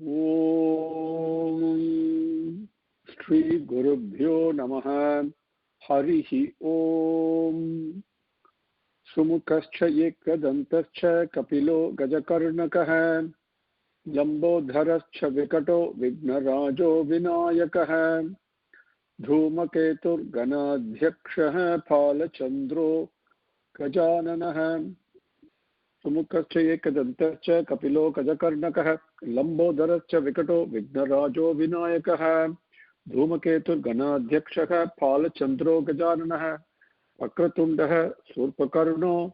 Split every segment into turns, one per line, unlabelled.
Om Shri Gurubhyo Namaha Harihi Om Sumukascha Yekadantascha Kapilo Gajakarnakaha Lambodharascha Vikato Vignarajo Vinayakaha Dhumaketur Ganadhyakshaha Palachandro Gajananaha Sumukascha Yekadantascha Kapilo Gajakarnakaha Lambodharascha Vikato Vignarajo Vinayakaha Dhumaketur Ganadhyakshaha Palachandro Gajananaha Pakratundah Surpakarno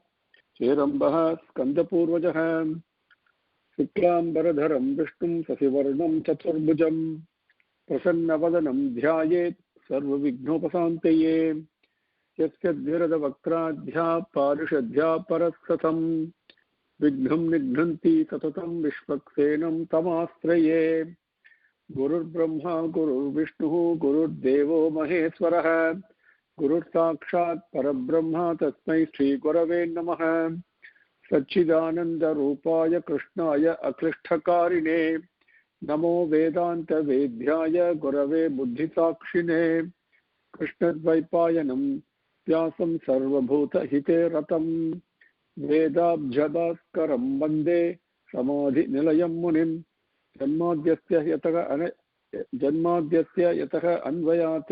Cherambah Skandapurvajah Shuklambaradharam Vishtum Sasivarnam Chaturbhujam Prasannavadanam Dhyayet Sarvavignopasantaye Yasya Dviradavaktradhya Parishadhya Parasatam Vignam Nignanti Satatam Vishvaksenam Tamastraye Gurur Brahma Gurur Vishnu Gurur Devo Maheswaraha Gurur Sakshat Parabrahma Tasmai Shri Gurave Namaha Satchidananda Rupaya Krishnaya Aklishtakarine Namo Vedanta Vedhyaya Gurave Buddhisakshine Krishnadvaipayanam Vyasam Sarvabhuta Hite Ratam Vedabjadaskaram Vande Samadhi Nilayam Munim Janmadhyasya Yataha Anvayat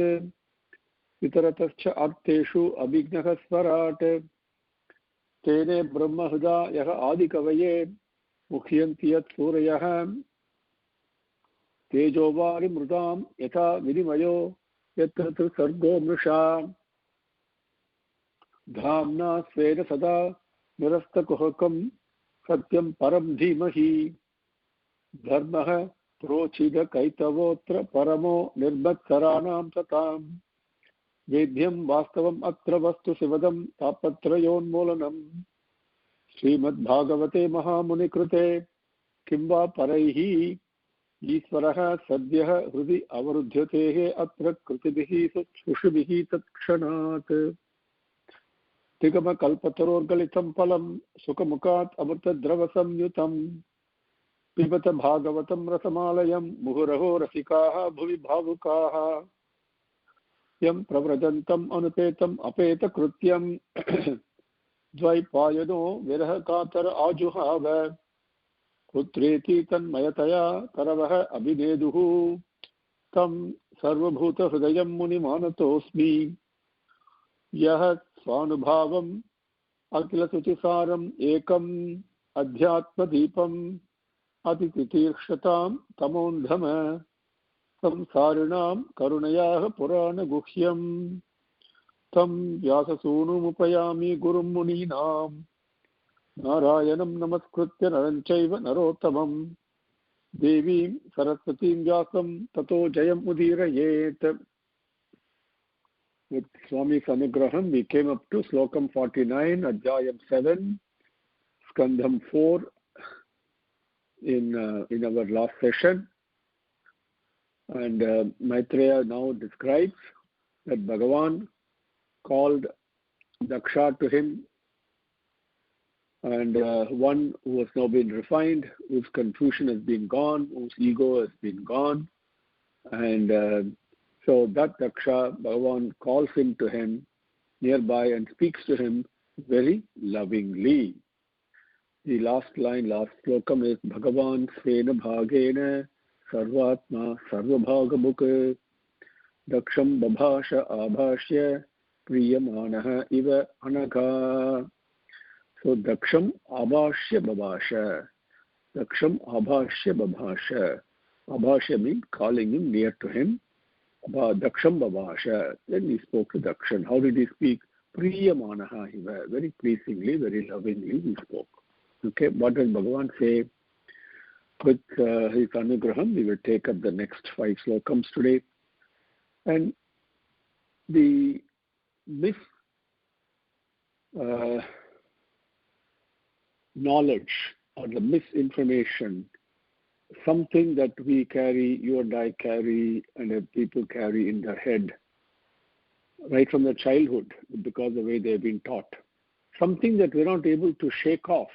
Vitaratascha Arteshu Abhignaha Swarat Tene Brahmahuda Yaha Adikavaye Mukhyantiyat Surayah Tejovari Mrudam Yata Vidimayo Yatatu Sargo Mrisha Dhamna Sveda Sada Nirasta Kuhakam Satyam Param Dhimahi Dharmaha Prochida Kaitavotra Paramo Nirbat Saranam Satam Vedhyam Vastavam Atra Vastu Sivadam Tapatrayon Srimad Bhagavate Mahamunikrute Kimva Paraihi Isvaraha Sadhyaha Hrudi Avarudhyatehe Atra Kritibihi Sushubihi Tatshanat Tigama Kalpataror Galitam Palam Sukamukat Amrta Dravasam Yutam Pibata Bhagavatam Rasamalayam Muhuraho Rasikaha Bhuvi Bhavukaha Yam Pravrajantam Anupetam Apeta Krutyam Dvaipayano Viraha Katara Ajuhava Putreti Tanmayataya Taravaha Abhineduhu Tam Sarvabhuta Hridayam Munimanatosmi Yahat Swanubhavam Akilasuti Saaram Ekam Adhyatma Deepam Atititirkshatam Tamondhama Samsarinam Karunayah Purana Guhyam Tam Vyasasunumupayami Gurum Muninam Narayanam Namaskritya Naranchaiva Narottamam Devim Saraswatim Vyasam Tato Jayam Udirayet. With Swami's Anugraham, we came up to Slokam 49, Adhyayam 7, Skandham 4 in our last session. And Maitreya now describes that Bhagavan called Daksha to him, and one who has now been refined, whose confusion has been gone, whose ego has been gone. And so that Daksha, Bhagavan calls him to him nearby and speaks to him very lovingly. The last line, last slokam is Bhagavan Svena Bhagena Sarvatma Sarvabhagamukha Daksham Babhasha Abhashya Priyamanaha Iva Anagha. So Daksham Abhashya Babhasha. Daksham Abhashya Babhasha. Abhashya means calling him near to him. Daksham Babhasha. Then he spoke to Dakshan. How did he speak? Priyamanaha Iva. Very pleasingly, very lovingly he spoke. Okay, what does Bhagavan say? With his anugraham, we will take up the next 5 slokams today. And the knowledge or the misinformation, something that we carry, you and I carry, and people carry in their head, right from their childhood, because of the way they've been taught. Something that we're not able to shake off,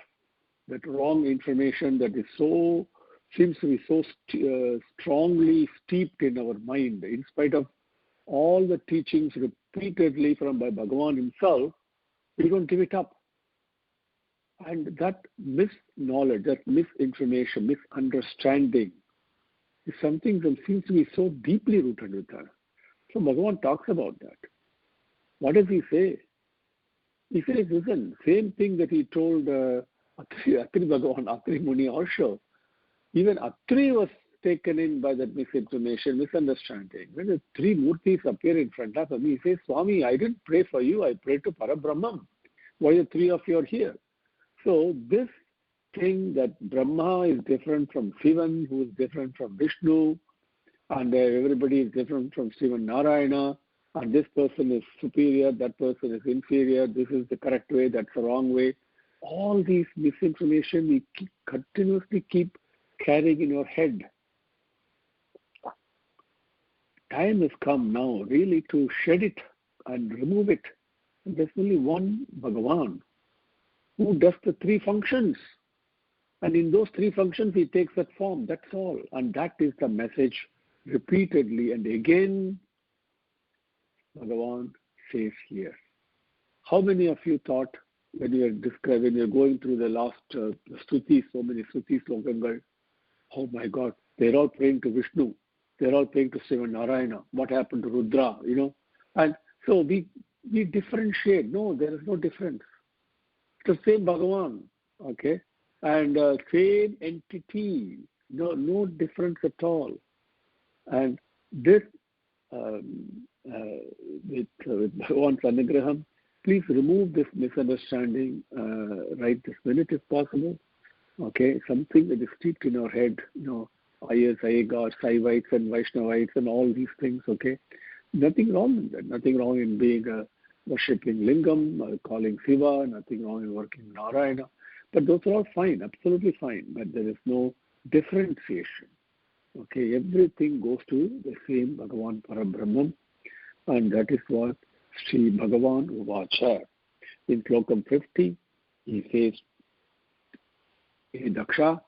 that wrong information that is so seems to be so strongly steeped in our mind, in spite of all the teachings repeatedly from by Bhagavan himself, we don't give it up. And that misknowledge, that misinformation, misunderstanding is something that seems to be so deeply rooted with us. So Bhagavan talks about that. What does he say? He says, listen, same thing that he told Atri Bhagavan, Atri Muni also. Even Atri was taken in by that misinformation, misunderstanding. When the three murtis appear in front of him, he says, Swami, I didn't pray for you, I prayed to Parabrahman. Why the three of you are here? So this thing that Brahma is different from Shivan, who is different from Vishnu, and everybody is different from Sriman Narayana, and this person is superior, that person is inferior, this is the correct way, that's the wrong way. All these misinformation we continuously keep carrying in our head. Time has come now really to shed it and remove it. And there's only one Bhagavan who does the three functions. And in those three functions, he takes that form. That's all. And that is the message repeatedly. And again, Bhagavan says here. How many of you thought when you are describing, when you are going through the last Stuti, so many Stuti Slokams, oh my God, they're all praying to Vishnu. They're all praying to Sriman Narayana. What happened to Rudra, And so we differentiate. No, there is no difference. It's the same Bhagavan, okay? And same entity. No difference at all. And this, with Bhagavan's anugraham, please remove this misunderstanding right this minute if possible. Okay, something that is steeped in our head, Ayers, Ayagars, Saivites and Vaishnavites and all these things, okay? Nothing wrong in that. Nothing wrong in being worshipping Lingam, calling Shiva, nothing wrong in working Narayana. But those are all fine, absolutely fine. But there is no differentiation. Okay, everything goes to the same Bhagavan Parabrahman. And that is what Sri Bhagavan Uvacha. In Slokam 50, he says, Hey Daksha,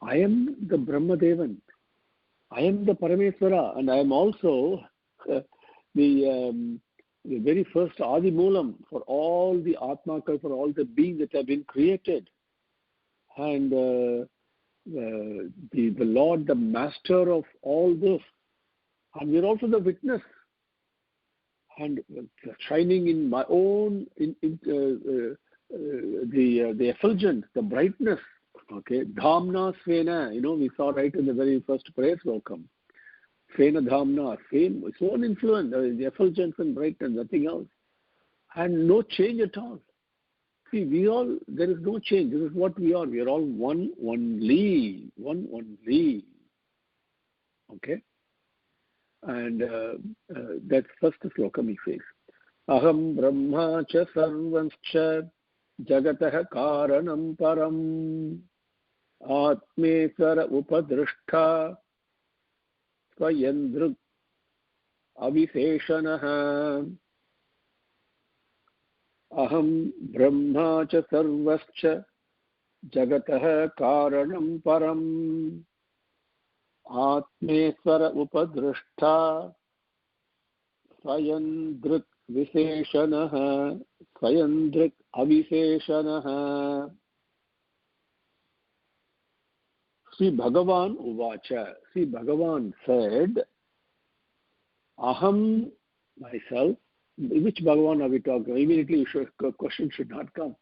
I am the Brahmadevan. I am the Parameswara, and I am also the very first Adi Moolam for all the Atmakas, for all the beings that have been created. And the Lord, the Master of all this. And we are also the witness. And shining in my own, the effulgence, the brightness. Okay, Dhamna Svena, we saw right in the very first prayer slokam. Svena Dhamna, same, its own influence, the effulgence and brightness, nothing else. And no change at all. See, there is no change. This is what we are. We are all one only. Okay? And that's first slokam he says. Aham Brahma cha sarvamscha jagatah karanam param atmesara upadrishta swayandruk avisheshanaha. Aham Brahma cha sarvascha jagatah karanam param atmeswara upadrishta swayandruk visheshanaha swayandruk avisheshanaha. Sri Bhagavan Uvacha. Sri Bhagavan said, Aham, myself. Which Bhagavan are we talking? Immediately a question should not come.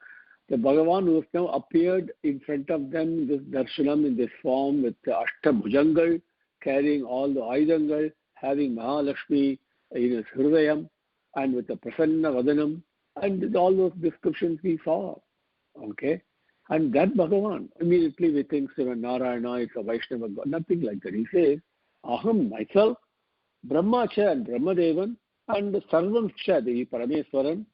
The Bhagavan who has now appeared in front of them, this darshanam in this form with the Ashtabhujangal, carrying all the Aidangal, having Mahalakshmi in his Hridayam, and with the Prasanna Vadanam, and all those descriptions we saw. Okay? And that Bhagavan, immediately we think Narayana, it's a Vaishnava God. Nothing like that. He says, Aham, myself, Brahmacha and Brahmadevan, and Sarvamcha, the Parameswaran,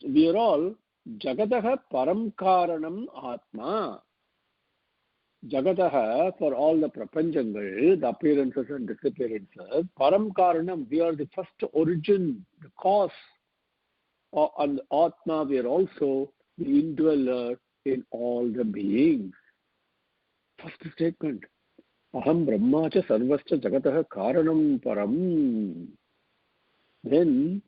we are all Jagataha Param Karanam Atma. Jagataha, for all the Prapanjangal, the appearances and disappearances, Param Karanam, we are the first origin, the cause. And Atma, we are also the indweller in all the beings. First statement. Aham Brahma cha sarvascha jagatah karanam param. Then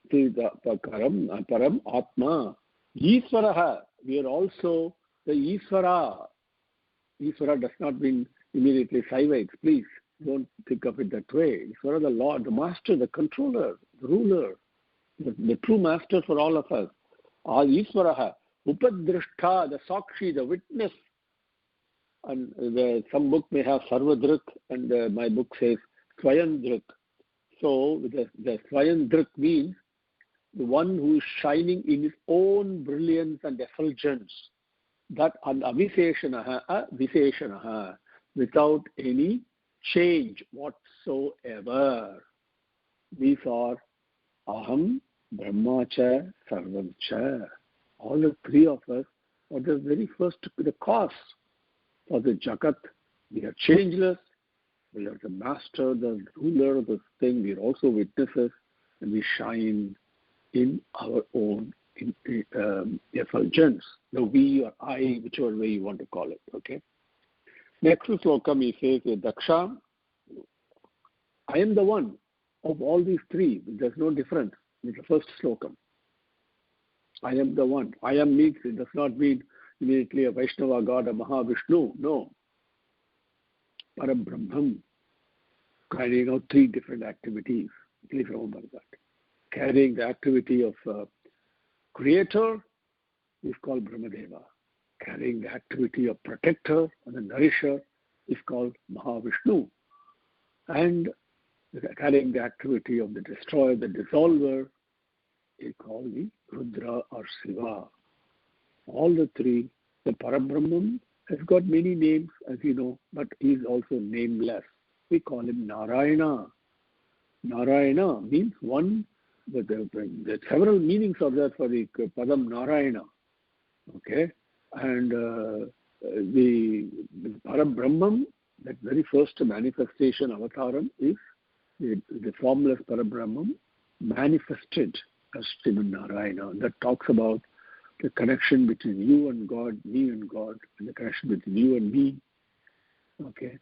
the param atma. Isvaraha. We are also the Isvara. Isvara does not mean immediately Saivites. Please don't think of it that way. Isvara, the Lord, the Master, the Controller, the Ruler, the true Master for all of us. Isvaraha. Upadrishtha, the Sakshi, the witness. And some book may have Sarvadrik, and my book says Swayandrik. So the Swayandrik means the one who is shining in his own brilliance and effulgence. That Visheshanaha, without any change whatsoever. These are Aham, Brahmacha, Sarvamcha. All the three of us are the very first, the cause. For the Jagat, we are changeless, we are the master, the ruler of this thing, we are also witnesses, and we shine in our own effulgence. The we or I, whichever way you want to call it. Okay. Next slokam he says, Daksha, I am the one of all these three. There's no difference in the first slokam. I am the one. I am means, it does not mean immediately a Vaishnava God, a Mahavishnu. No. Param Brahman, carrying out three different activities. Please remember that. Carrying the activity of creator is called Brahmadeva. Carrying the activity of protector and the nourisher is called Mahavishnu. And carrying the activity of the destroyer, the dissolver, is called the Rudra or Shiva. All the three, the Parabrahman has got many names, as you know, but he is also nameless. We call him Narayana. Narayana means one. The several meanings are there for the Padam Narayana. Okay? And the Parabrahman, that very first manifestation, avataram, is the formless Parabrahman manifested as Srimad Narayana. That talks about the connection between you and God, me and God, and the connection between you and me. Okay?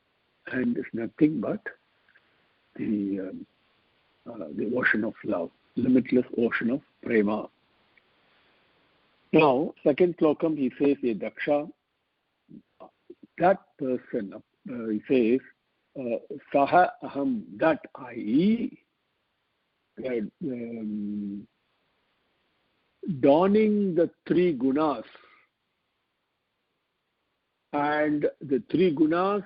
And it's nothing but the ocean of love, limitless ocean of prema. Now, second slokam, he says, Daksha, that person, he says, Saha aham, that I, dawning the three gunas, and the three gunas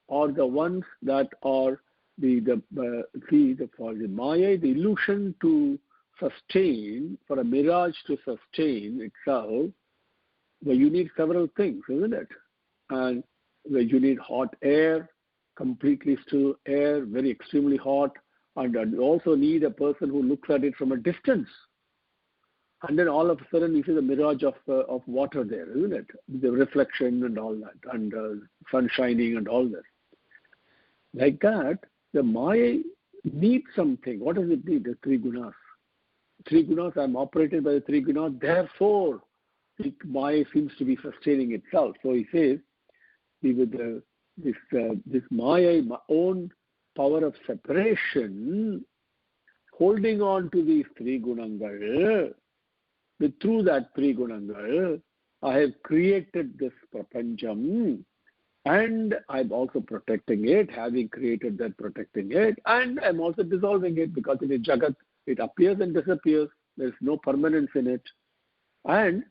are the ones that are for the Maya, the illusion to sustain, for a mirage to sustain itself, where you need several things, isn't it? And where you need hot air, completely still air, very extremely hot, and you also need a person who looks at it from a distance. And then all of a sudden you see the mirage of water there, isn't it? The reflection and all that, and sun shining and all that. Like that, the Maya needs something. What does it need? The three gunas. Three gunas, I am operated by the three gunas, therefore the Maya seems to be sustaining itself. So he says, this Maya, my own power of separation, holding on to these three gunangal, through that three gunangal, I have created this prapancham, and I'm also protecting it, having created that, protecting it, and I'm also dissolving it, because in a Jagat, it appears and disappears. There's no permanence in it. And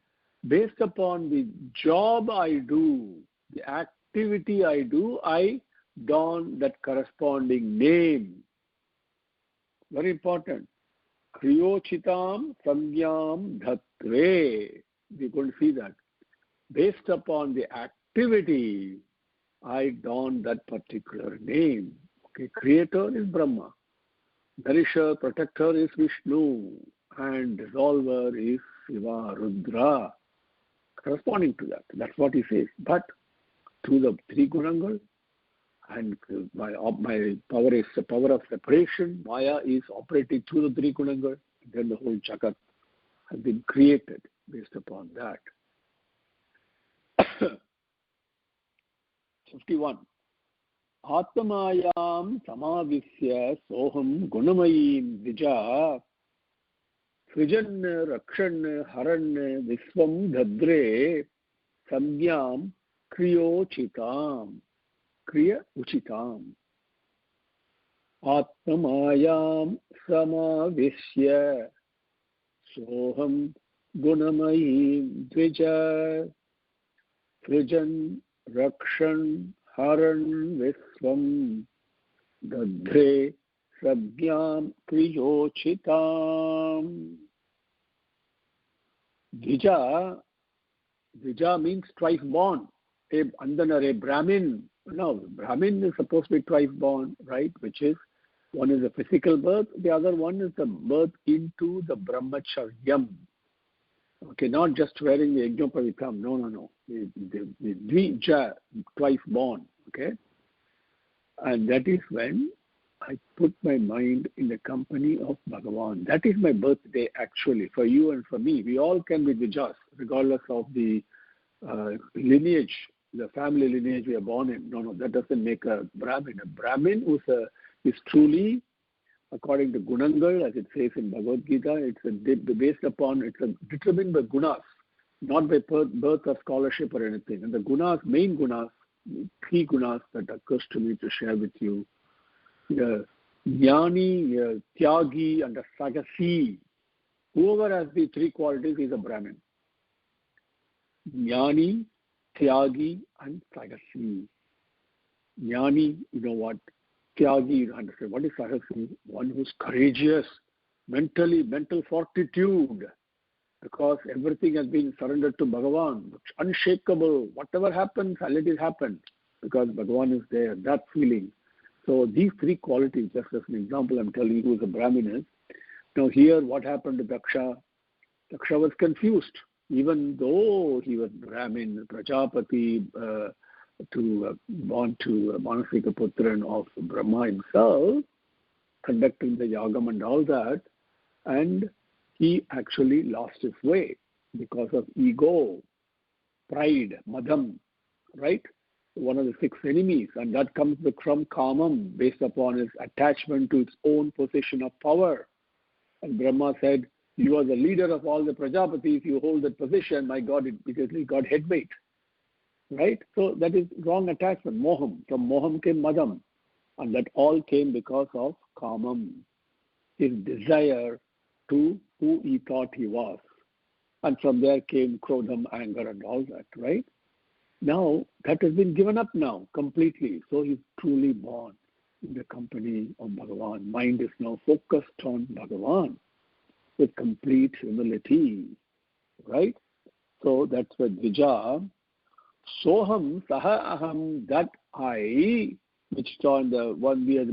based upon the job I do, the activity I do, I don that corresponding name. Very important. Kriyochitam samyam dhatre. We're going to see that. Based upon the activity, I don that particular name. Okay, creator is Brahma. Nourisher, protector is Vishnu. And dissolver is Shiva, Rudra. Corresponding to that. That's what he says. But through the three gunangal, and my power is the power of separation, Maya is operating through the three gunangal, then the whole Jagat has been created based upon that. 51. Atmayam samavisya soham gunamayim dvija Srijan rakshan haran visvam dhadre samgyam kriyochitam kriya uchitam Atmayam samavishya soham gunamayim dvija Srijan rakshan haran visvam dadre sabhyam kriyochitam. Dvija means twice born. A Brahmin. No, Brahmin is supposed to be twice born, right? Which is, one is a physical birth, the other one is the birth into the brahmacharyam. Okay, not just wearing the yajnam. No. The dvija, twice born. Okay, and that is when I put my mind in the company of Bhagavan. That is my birthday, actually, for you and for me. We all can be dvijas, regardless of the lineage, the family lineage we are born in. No, that doesn't make a Brahmin. A Brahmin is truly, according to Gunangal, as it says in Bhagavad Gita, it's determined by gunas, not by birth or scholarship or anything. And the gunas, main gunas, 3 gunas that occurs to me to share with you. Jnani, Tyagi, and the Sagasi. Whoever has the 3 qualities is a Brahmin. Jnani, Tyagi, and Sagasi. Jnani, you know what? Tyagi, you understand. What is Sagasi? One who's courageous, mental fortitude, because everything has been surrendered to Bhagavan. Unshakable. Whatever happens, let it happen, because Bhagavan is there. That feeling. So these 3 qualities, just as an example, I'm telling you who the Brahmin is. Now here, what happened to Daksha? Daksha was confused. Even though he was Brahmin, Prajapati, born to Manasika Putran of Brahma himself, conducting the yagam and all that, and he actually lost his way because of ego, pride, madam, right? One of the 6 enemies, and that comes from kamam, based upon his attachment to its own position of power. And Brahma said, you are the leader of all the Prajapatis, you hold that position, my God, it got headmate. Right? So that is wrong attachment, moham. From moham came madam. And that all came because of kamam, his desire to who he thought he was. And from there came krodham, anger and all that, right? Now, that has been given up now, completely. So he's truly born in the company of Bhagavan. Mind is now focused on Bhagavan with complete humility, right? So that's where Dvija. Soham, saha aham, that I, which is on the one we are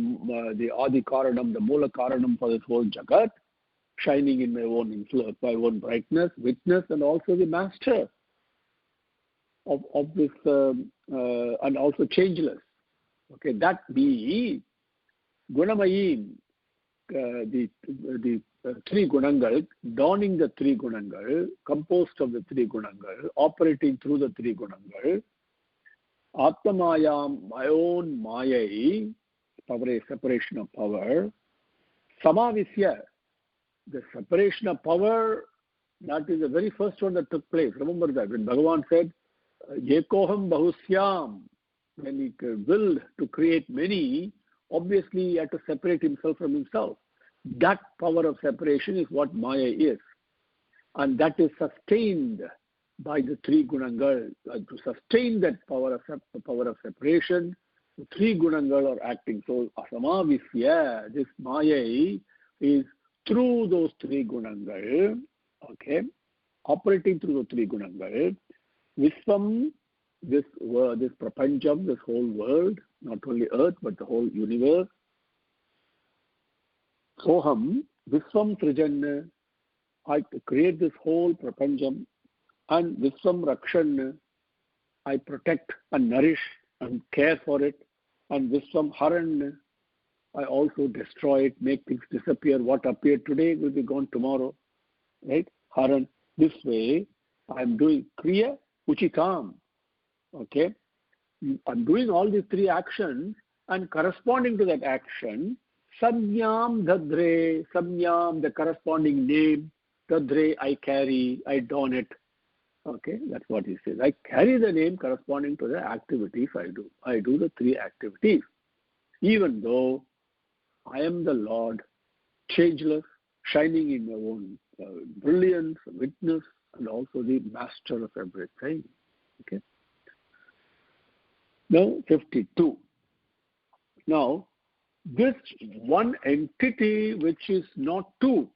the Adi Karanam, the Mula Karanam for this whole Jagat, shining in my own influence, my own brightness, witness, and also the master of this, and also changeless. Okay, that be Gunamayim, the 3 gunangal, dawning the 3 gunangal, composed of the 3 gunangal, operating through the 3 gunangal, Atmayam, my own Mayai, power, separation of power, Samavisya, the separation of power, that is the very first one that took place. Remember that when Bhagavan said, Yekoham Bahusyam, when he willed to create many, obviously he had to separate himself from himself. That power of separation is what Maya is. And that is sustained by the 3 gunangal. To sustain that power of separation, the 3 gunangal are acting. So Asamavisya, this Maya is through those 3 gunangal, okay, operating through the 3 gunangal. Visvam, this prapancham, this whole world, not only earth but the whole universe. Soham, Visvam Srijan, I create this whole prapancham, and Visvam Rakshan, I protect and nourish and care for it, and Visvam Haran, I also destroy it, make things disappear. What appeared today will be gone tomorrow, right? Haran, this way I am doing Kriya Uchitam, okay? I'm doing all these three actions, and corresponding to that action, samyam dadre, samyam, the corresponding name, dadre, I carry, I don it. Okay, that's what he says. I carry the name corresponding to the activities I do. I do the three activities. Even though I am the Lord, changeless, shining in my own brilliance, witness, and also the master of everything. Okay. Now, 52. Now, this one entity which is not two,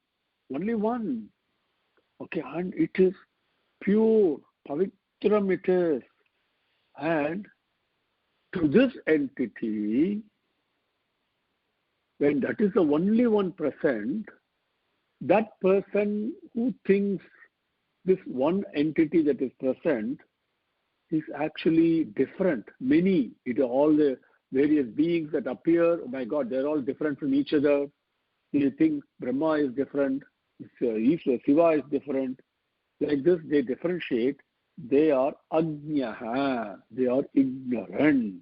only one. Okay, and it is pure, pavitram it is. And to this entity, when that is the only one present, that person who thinks this one entity that is present is actually different. Many, all the various beings that appear, oh my God, they're all different from each other. You think Brahma is different, Shiva is different. Like this, they differentiate. They are ajnaha, they are ignorant.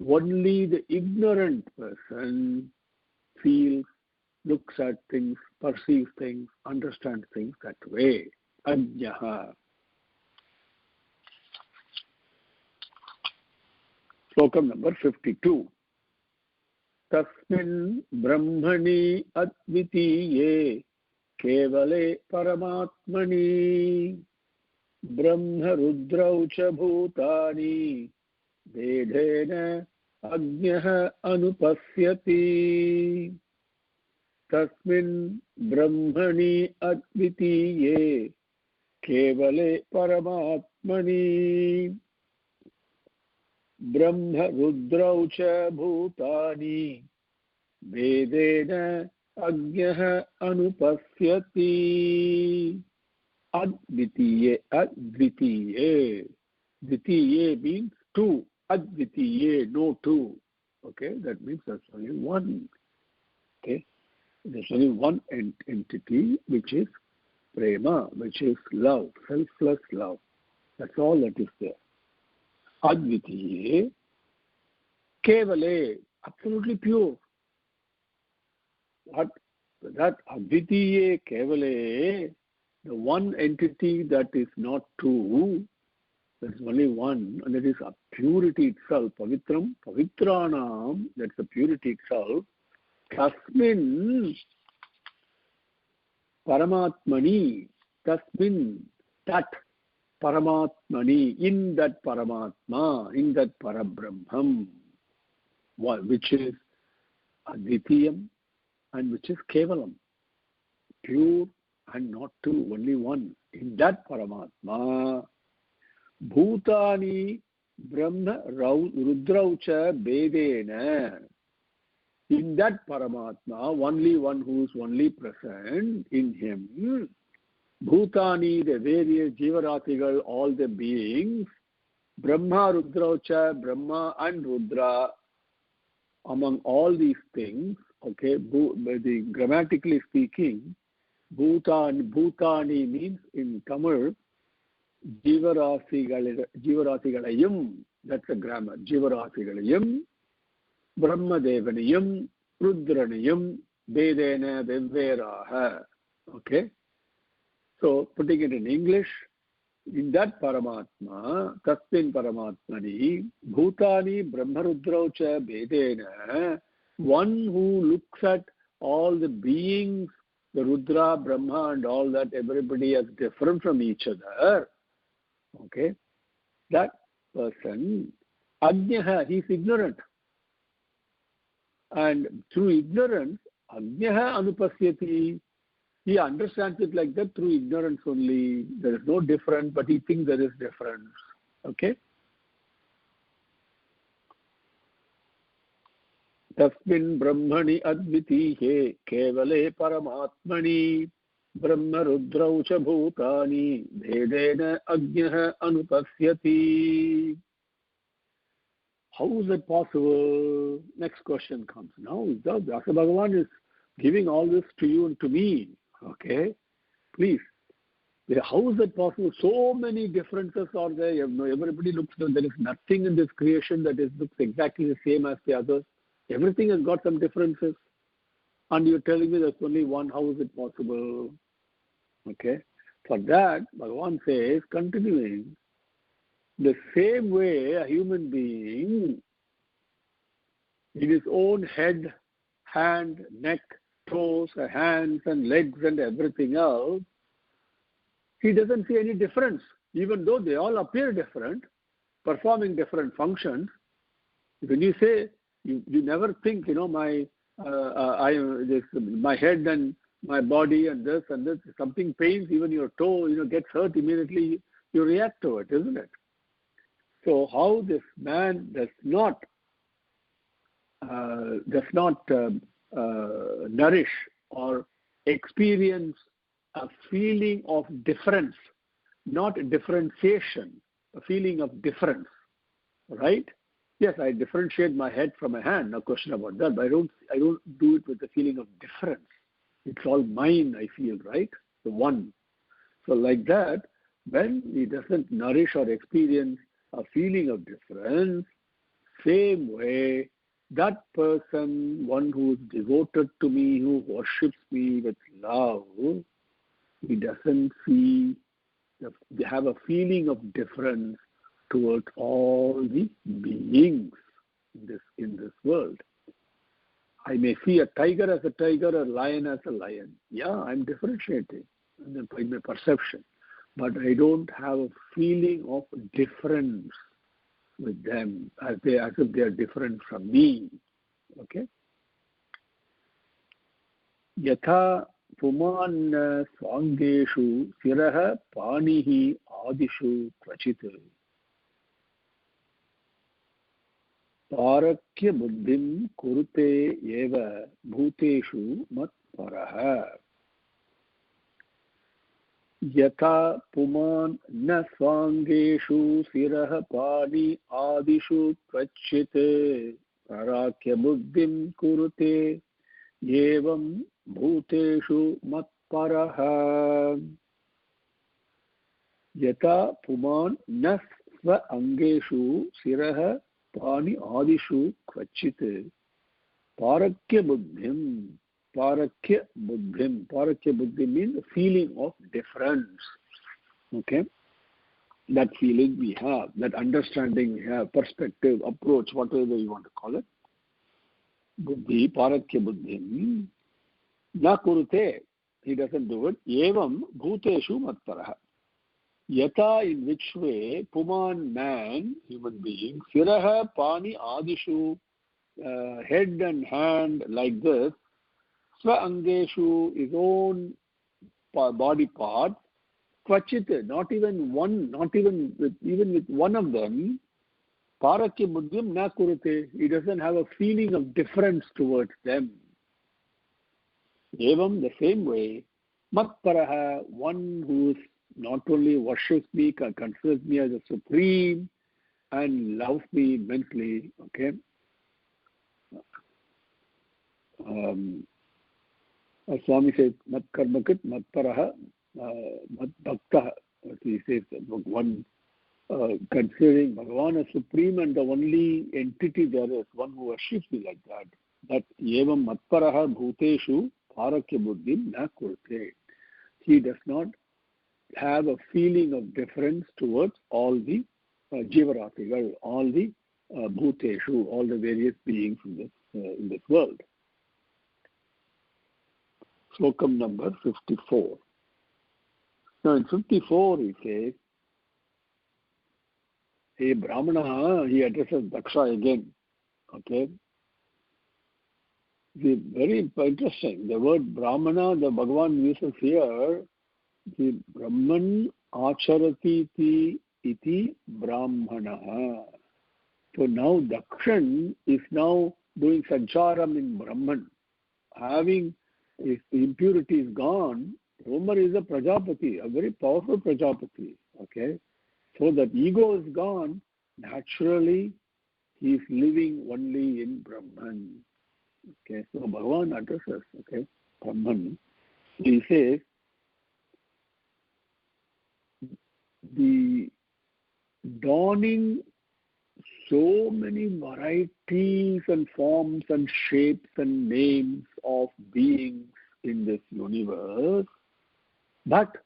Only the ignorant person feels, looks at things, perceives things, understands things that way. Ajnaha. Slokam number 52. Tasmin brahmani advitiye kevale paramatmani brahma rudrau cha bhutani vedena ajnah anupasyati. Tasmin brahmani advitiye kevale paramatmani Brahma Rudrau cha bhutani vedena ajnah anupasyati. Advitiye, advitiye. Dvitiye means two. Advitiye, no two. Okay, that means there's only one. Okay, there's only one entity, which is prema, which is love, selfless love. That's all that is there. Advitiye, kevale, absolutely pure. That advitiye, kevale, the one entity that is not two, there is only one, and that is purity itself. Pavitram, pavitranam, that's the purity itself. Tasmin, paramatmani, tasmin, that paramatmani, in that paramatma, in that parabrahmam, which is advitiyam and which is kevalam, pure and not two, only one. In that paramatma, bhutani brahma rudraucha bedena, in that paramatma, only one who is only present in him, bhutani, the various jivaratigal, all the beings, brahma rudraucha, brahma and rudra, among all these things, okay, grammatically speaking, bhutani means in Tamil, jivarasigalayam, that's a grammar, jivarasigalayam, brahmadevanayam, rudranayam, vedena vevveraha. Okay, so putting it in English, in that paramatma, tasmin paramatmani, bhutani brahmarudraucha vedena, one who looks at all the beings, the Rudra, Brahma and all that, everybody is different from each other. Okay, that person, ajnaha, he is ignorant. And through ignorance, ajnaha anupasyati, he understands it like that through ignorance only. There is no difference, but he thinks there is difference. Okay? Tasmin brahmani advitiye kevale paramatmani brahma rudrau cha bhutani vedena ajnah anupasyati. How is it possible? Next question comes. Now, Daksha Bhagavan is giving all this to you and to me. Okay? Please. How is it possible? So many differences are there. Everybody looks, there is nothing in this creation that looks exactly the same as the others. Everything has got some differences. And you're telling me there's only one. How is it possible? Okay. For that, Bhagavan says, continuing, the same way a human being, in his own head, hand, neck, toes, hands and legs and everything else, he doesn't see any difference, even though they all appear different, performing different functions. When you say, you never think, my head and my body and this, something pains, even your toe, gets hurt immediately, you react to it, isn't it? So how this man does not nourish or experience a feeling of difference, not differentiation, a feeling of difference, right? Yes, I differentiate my head from a hand, no question about that, but I don't do it with the feeling of difference. It's all mine, I feel, right? The one. So like that, when he doesn't nourish or experience a feeling of difference, same way, that person, one who is devoted to me, who worships me with love, he doesn't have a feeling of difference towards all the beings in this world. I may see a tiger as a tiger, a lion as a lion. Yeah, I'm differentiating in my perception. But I don't have a feeling of difference with them as if they are different from me. Okay? Yatha puman swangeshu siraha panihi adishu kvachit parakya buddhim kurute eva bhuteshu matparaha. Yatha puman na swangeshu siraha pani adishu kvachit parakya buddhim kurute evam bhuteshu matparaha. Yata puman nas sva angeshu siraha pani adishu kvachit parakya buddhim. Parakya buddhim means the feeling of difference. Okay? That feeling we have, that understanding we have, perspective, approach, whatever you want to call it. Buddhi, parakya buddhim. Na kurute, he doesn't do it. Evam bhuteshu matparaha. Yata, in which way, puman, man, human being, siraha, pani, adishu, head and hand, like this, sva angeshu, his own body part, kvachit, not even with one of them, parakya buddhim na kurute, he doesn't have a feeling of difference towards them. Evam, the same way, matparaha, one who not only worships me, considers me as a supreme and loves me immensely, okay? Swami says, matkarmakit, matparaha, matbhakta. He says, one considering Bhagavan as supreme and the only entity there is, one who worships me like that. That evam matparaha bhuteshu parakya buddhim na kurte. He does not have a feeling of difference towards all the jivaratigal, all the bhuteshu, all the various beings in this world. Slokam number 54. Now in 54 he says, hey Brahmana, he addresses Daksha again. Okay? Very interesting. The word Brahmana, the Bhagavan uses here, the Brahman acharati iti Brahmana. So now Dakshan is now doing sancharam in Brahman. Having his impurity is gone, Homer is a Prajapati, a very powerful Prajapati. Okay? So that ego is gone, naturally he is living only in Brahman. Okay, so Bhagavan addresses, okay, Brahman. He says, the dawning so many varieties and forms and shapes and names of beings in this universe, but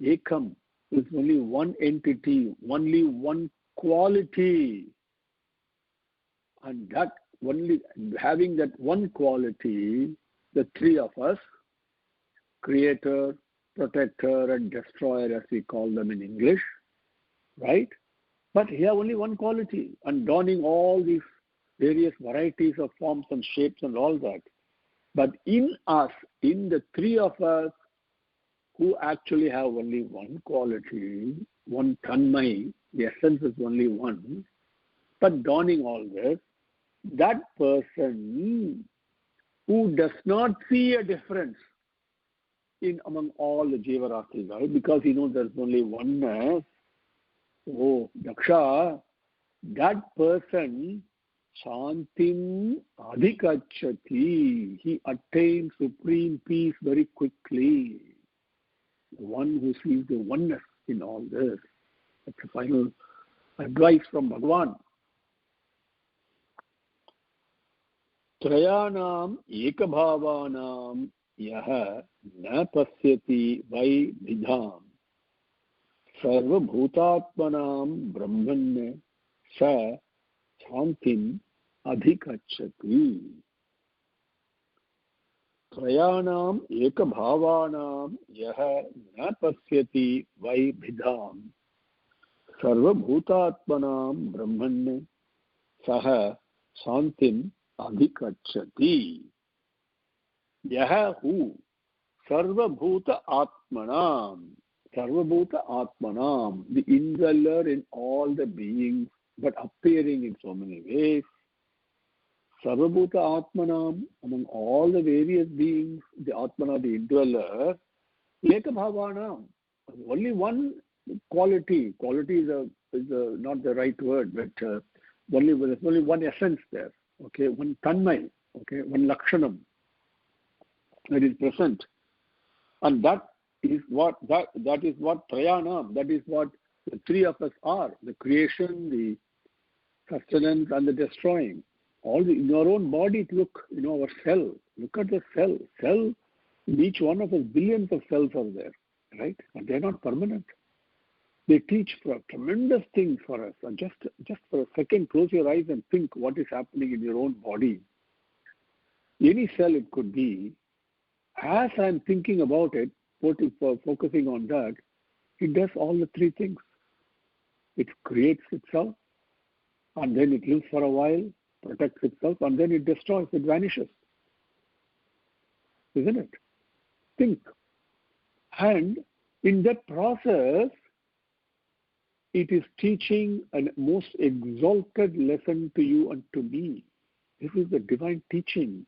Ekam is only one entity, only one quality. And that only having that one quality, the three of us, creator, protector, and destroyer, as we call them in English, right? But here only one quality, and dawning all these various varieties of forms and shapes and all that. But in us, in the three of us, who actually have only one quality, one tanmai, the essence is only one, but dawning all this, that person who does not see a difference in among all the Jivarasi, right? Because he knows there's only oneness. Oh, Daksha, that person, Shantim Adhikachati, he attains supreme peace very quickly. The one who sees the oneness in all this. That's the final advice from Bhagavan. Trayanam ekabhavanam yaha na pasyati vai vidham sarva bhutatmanam brahman sa shantim adhikachati. Trayanam ekabhavanam yaha na pasyati vai vidham sarva bhutatmanam brahman saha shantim adhikachati. Yaha who sarvabhuta atmanam, sarvabhuta atmanam, the indweller in all the beings but appearing in so many ways. Sarvabhuta atmanam, among all the various beings, the atmana, the indweller, ekabhavanam, only one quality. Quality is not the right word, but there's only one essence there. Okay, one tanmai, okay, one lakshanam that is present, and that is what trayanam, that is what the three of us are: the creation, the sustenance, and the destroying. All in your own body, look, our cell. Look at the cell. Cell in each one of us, billions of cells are there, right? And they are not permanent. They teach for tremendous things for us. And just for a second, close your eyes and think what is happening in your own body. Any cell it could be. As I'm thinking about it, focusing on that, it does all the three things. It creates itself, and then it lives for a while, protects itself, and then it destroys, it vanishes. Isn't it? Think. And in that process, it is teaching a most exalted lesson to you and to me. This is the divine teaching.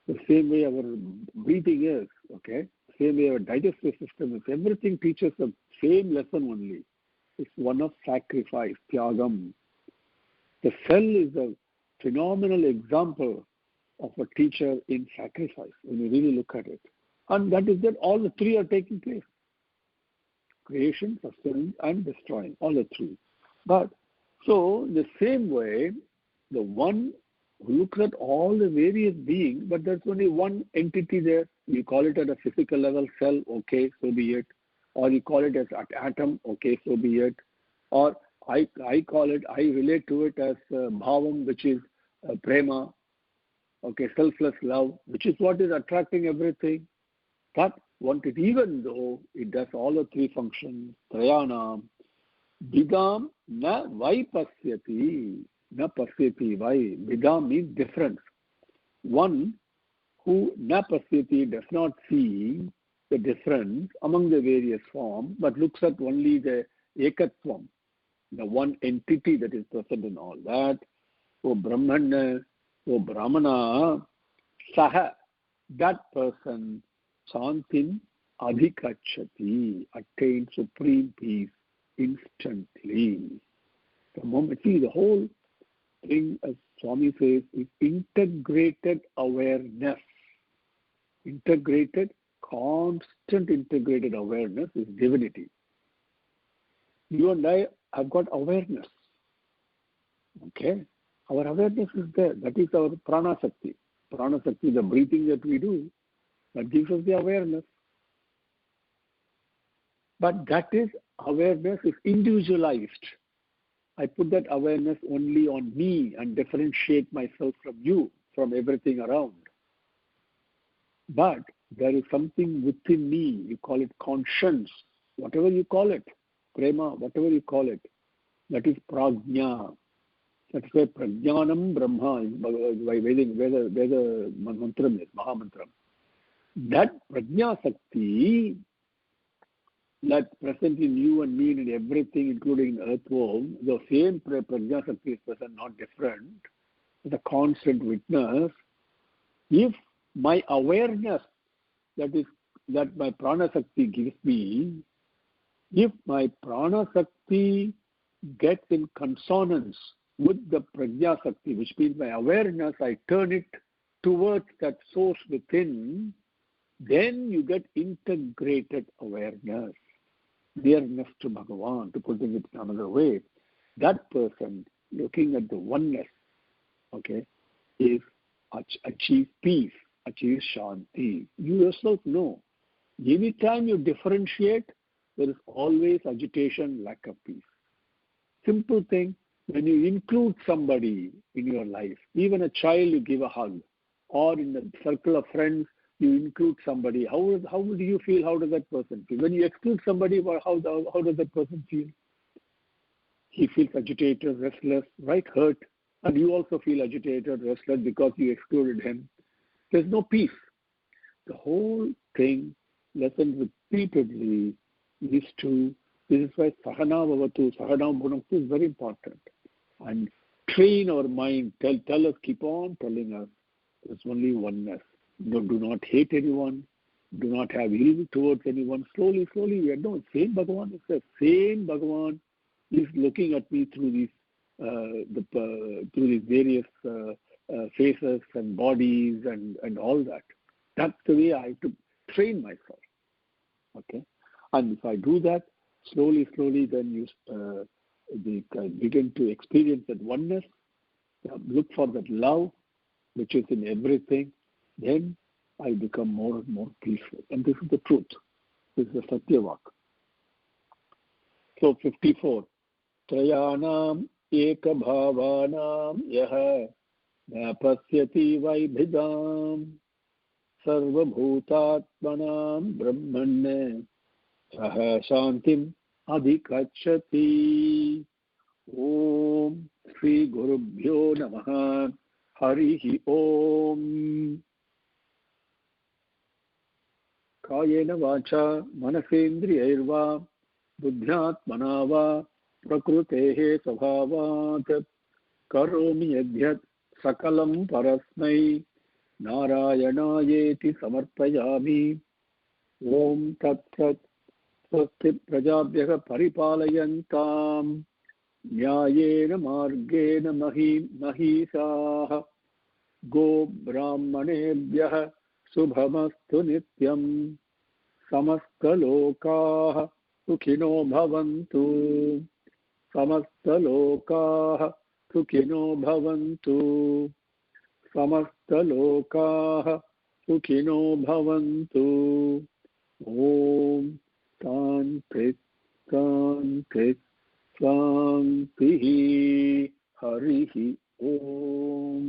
The same way our breathing is, okay? The same way our digestive system is. Everything teaches the same lesson only. It's one of sacrifice, tyagam. The cell is a phenomenal example of a teacher in sacrifice when you really look at it. And that is that all the three are taking place. Creation, sustenance, and destroying, all the three. But, so, the same way, the one who looks at all the various beings, but there's only one entity there. You call it at a physical level, cell, okay, so be it. Or you call it as atom, okay, so be it. Or I relate to it as bhavam, which is prema, okay, selfless love, which is what is attracting everything. But wanted, even though it does all the three functions, trayanam, vidam na vai pasyati, na pasyati vai. Vidam means difference. One who na pasyati does not see the difference among the various forms, but looks at only the ekatvam, the one entity that is present in all that. O Brahmana, O Brahmana, saha, that person, Shantim adhikachati, attains supreme peace instantly. The moment, see, the whole thing, as Swami says, is integrated awareness. Constant integrated awareness is divinity. You and I have got awareness. Okay? Our awareness is there. That is our prana sakti. Prana sakti, the breathing that we do, that gives us the awareness. But that is, awareness is individualized. I put that awareness only on me and differentiate myself from you, from everything around. But there is something within me, you call it conscience, whatever you call it, prema, whatever you call it, that is prajna. That's why prajnanam brahma by Veda mantram is, Mahamantram. That prajna sakti, that present in you and me and in everything, including earthworm, the same prajna sakti is present, not different, the constant witness. If my awareness, that my prana sakti gives me, if my prana sakti gets in consonance with the prajna sakti, which means my awareness, I turn it towards that source within, then you get integrated awareness, nearness to Bhagavan, to put it another way. That person looking at the oneness, okay, is achieve peace, achieve shanti. You yourself know. Anytime you differentiate, there is always agitation, lack of peace. Simple thing, when you include somebody in your life, even a child, you give a hug, or in the circle of friends, you include somebody. How do you feel? How does that person feel? When you exclude somebody, how does that person feel? He feels agitated, restless, right? Hurt. And you also feel agitated, restless because you excluded him. There's no peace. The whole thing, lesson repeatedly, these two. This is why Sahana Bhavatu, Sahana Bhunaktu is very important. And train our mind, tell us, keep on telling us, there's only oneness. Do not hate anyone. Do not have ill towards anyone. Slowly, we know same Bhagavan is the same Bhagavan is looking at me through these through these various faces and bodies and all that. That's the way I have to train myself. Okay, and if I do that slowly, then you begin to experience that oneness. Look for that love, which is in everything. Then I become more and more peaceful. And this is the truth. This is the Sathya Vak. So 54. Trayanam eka bhavanam yaha napasyati vaibhidam sarva bhutatmanam brahmanne saha shantim adhikachati. Om Sri Gurubhyo Namaha. Harihi Om. Kayena vacha manasendriyairva buddhyatmana va prakrutehe svabhavat karomi yadhyat sakalam parasmai narayanayeti samarpayami. Om tat sat swasti prajabhyah paripalayantam nyayena margena mahisah go brahmanebhyah subhamastu nityam samastalokaah sukhino bhavantu samastalokaah sukhino bhavantu samastalokaah sukhino bhavantu. Om Tantric Santihi Harihi Om.